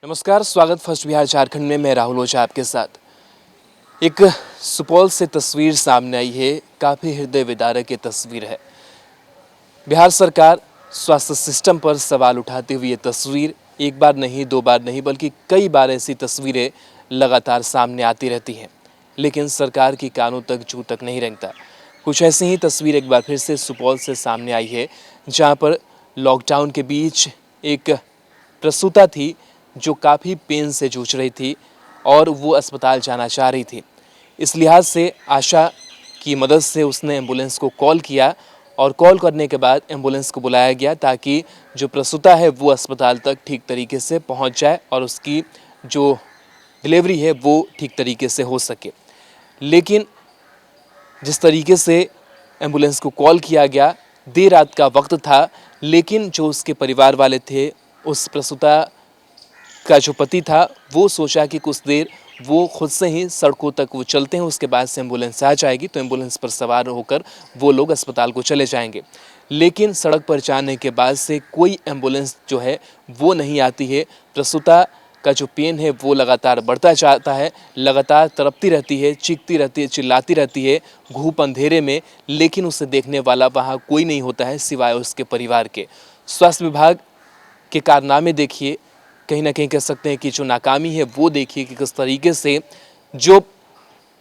नमस्कार, स्वागत फर्स्ट बिहार झारखंड में। मैं राहुल ओझा आपके साथ। एक सुपौल से तस्वीर सामने आई है, काफ़ी हृदय विदारक ये तस्वीर है। बिहार सरकार स्वास्थ्य सिस्टम पर सवाल उठाती हुई ये तस्वीर एक बार नहीं, दो बार नहीं, बल्कि कई बार ऐसी तस्वीरें लगातार सामने आती रहती हैं, लेकिन सरकार की कानों तक जू तक नहीं रेंगता। कुछ ऐसी ही तस्वीर एक बार फिर से सुपौल से सामने आई है, जहाँ पर लॉकडाउन के बीच एक प्रसूता थी जो काफ़ी पेन से जूझ रही थी और वो अस्पताल जाना चाह रही थी। इस लिहाज से आशा की मदद से उसने एम्बुलेंस को कॉल किया और कॉल करने के बाद एम्बुलेंस को बुलाया गया ताकि जो प्रसूता है वो अस्पताल तक ठीक तरीके से पहुंच जाए और उसकी जो डिलीवरी है वो ठीक तरीके से हो सके। लेकिन जिस तरीके से एम्बुलेंस को कॉल किया गया, देर रात का वक्त था, लेकिन जो उसके परिवार वाले थे, उस प्रसूता का जो पति था, वो सोचा कि कुछ देर वो खुद से ही सड़कों तक वो चलते हैं, उसके बाद से एम्बुलेंस आ जाएगी तो एम्बुलेंस पर सवार होकर वो लोग अस्पताल को चले जाएंगे। लेकिन सड़क पर जाने के बाद से कोई एम्बुलेंस जो है वो नहीं आती है। प्रसूता का जो पेन है वो लगातार बढ़ता जाता है, लगातार तड़पती रहती है, चीखती रहती है, चिल्लाती रहती है घूप अंधेरे में, लेकिन उसे देखने वाला वहाँ कोई नहीं होता है सिवाय उसके परिवार के। स्वास्थ्य विभाग के कारनामे देखिए, कहीं ना कहीं कह सकते हैं कि जो नाकामी है वो देखिए कि किस तरीके से जो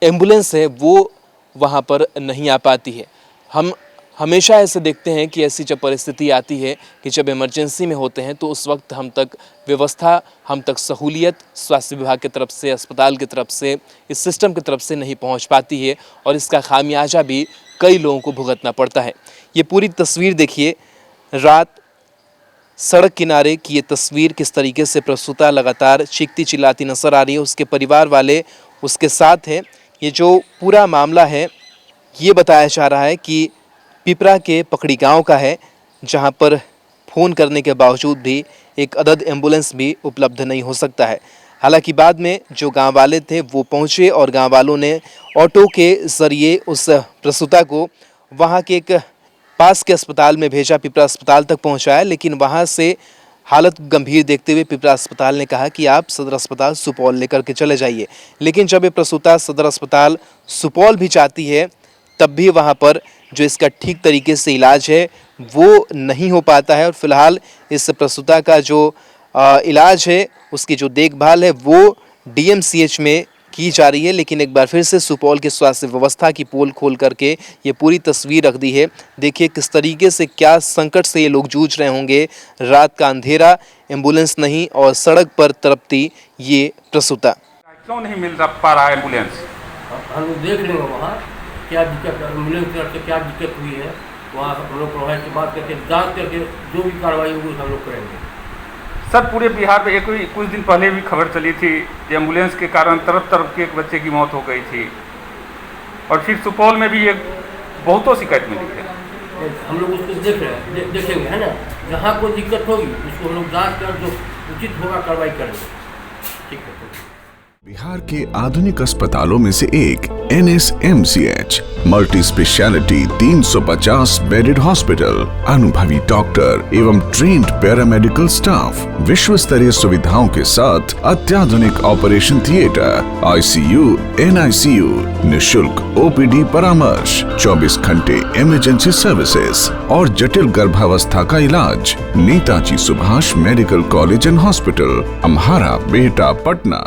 एम्बुलेंस है वो वहाँ पर नहीं आ पाती है। हम हमेशा ऐसे देखते हैं कि ऐसी जब परिस्थिति आती है कि जब इमरजेंसी में होते हैं तो उस वक्त हम तक व्यवस्था, हम तक सहूलियत स्वास्थ्य विभाग की तरफ से, अस्पताल की तरफ से, इस सिस्टम की तरफ से नहीं पहुँच पाती है और इसका खामियाजा भी कई लोगों को भुगतना पड़ता है। ये पूरी तस्वीर देखिए, रात सड़क किनारे की ये तस्वीर, किस तरीके से प्रसूता लगातार चीखती चिल्लाती नजर आ रही है। उसके परिवार वाले उसके साथ हैं। ये जो पूरा मामला है ये बताया जा रहा है कि पिपरा के पकड़ी गांव का है, जहां पर फ़ोन करने के बावजूद भी एक अदद एम्बुलेंस भी उपलब्ध नहीं हो सकता है। हालांकि बाद में जो गांव वाले थे वो पहुंचे और गांव वालों ने ऑटो के ज़रिए उस प्रसूता को वहां के एक पास के अस्पताल में भेजा, पिपरा अस्पताल तक पहुंचाया। लेकिन वहां से हालत गंभीर देखते हुए पिपरा अस्पताल ने कहा कि आप सदर अस्पताल सुपौल लेकर के चले जाइए। लेकिन जब ये प्रसूता सदर अस्पताल सुपौल भी जाती है तब भी वहां पर जो इसका ठीक तरीके से इलाज है वो नहीं हो पाता है और फिलहाल इस प्रसूता का जो इलाज है, उसकी जो देखभाल है वो डीएमसीएच में की जा रही है। लेकिन एक बार फिर से सुपौल के स्वास्थ्य व्यवस्था की पोल खोल करके ये पूरी तस्वीर रख दी है। देखिए किस तरीके से, क्या संकट से ये लोग जूझ रहे होंगे। रात का अंधेरा, एम्बुलेंस नहीं और सड़क पर तड़पती ये प्रसूता। क्यों नहीं मिल पा रहा एम्बुलेंस? हम लोग देख रहे हैं वहाँ क्या दिक्कत, एम्बुलेंस की तरफ से क्या दिक्कत हुई है। वहाँ हम लोग प्रोवाइड की बात करके जांच करके जो भी कार्रवाई होगी हम लोग करेंगे। सर, पूरे बिहार में कुछ दिन पहले भी खबर चली थी कि एम्बुलेंस के कारण तरफ तरफ के एक बच्चे की मौत हो गई थी और फिर सुपौल में भी एक बहुतों शिकायत मिली है। हम लोग उसको देख रहे हैं, देखेंगे, है ना। जहाँ कोई दिक्कत होगी उसको हम लोग जाँच कर जो उचित होगा कार्रवाई करेंगे। ठीक है। बिहार के आधुनिक अस्पतालों में से एक NSMCH multi speciality 350 bedded hospital, अनुभवी डॉक्टर एवं ट्रेन्ड पैरामेडिकल स्टाफ, विश्व स्तरीय सुविधाओं के साथ अत्याधुनिक ऑपरेशन थिएटर, ICU, NICU, निशुल्क OPD परामर्श, 24 घंटे इमरजेंसी सर्विसेज और जटिल गर्भावस्था का इलाज। Netaji Subhash medical college and hospital, Amhara, Bihta, Patna.